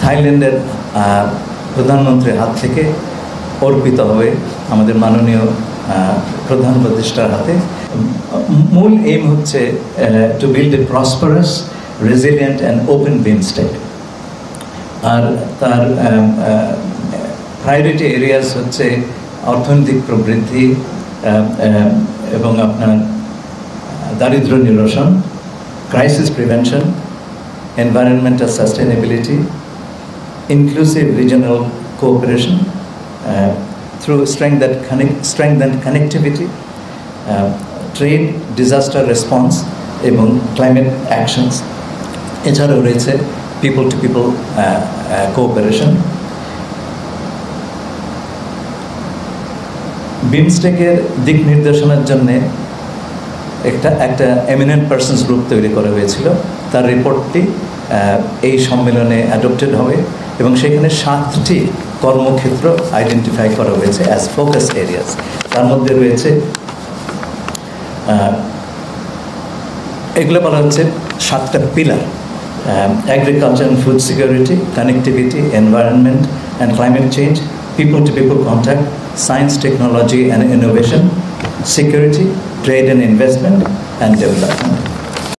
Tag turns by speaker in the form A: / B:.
A: থাইল্যান্ডের প্রধানমন্ত্রীর হাত থেকে অর্পিত হবে আমাদের মাননীয় প্রধান উপদেষ্টার হাতে। মূল এইম হচ্ছে to build a prosperous, resilient and open BIMSTEC. আর তার প্রায়োরিটি এরিয়াস হচ্ছে অর্থনৈতিক প্রবৃদ্ধি এবং আপনার দারিদ্র্য নিরসন, crisis prevention, environmental sustainability, inclusive regional cooperation through strengthened connectivity, trade, disaster response এবং climate actions. এছাড়াও রয়েছে people to people cooperation. বিমস্টেকের দিক নির্দেশনার জন্য একটা এমিনেন্ট পার্সনস গ্রুপ তৈরি করা হয়েছিল। তার রিপোর্টটি এই সম্মেলনে অ্যাডপ্টেড হবে এবং সেখানে 7টি কর্মক্ষেত্র আইডেন্টিফাই করা হয়েছে অ্যাজ ফোকাস এরিয়াস। তার মধ্যে রয়েছে এগুলো বলা হচ্ছে 7টা pillar: agriculture and food security, connectivity, environment and climate change, people to people contact, science, technology and innovation, security, trade and investment and development.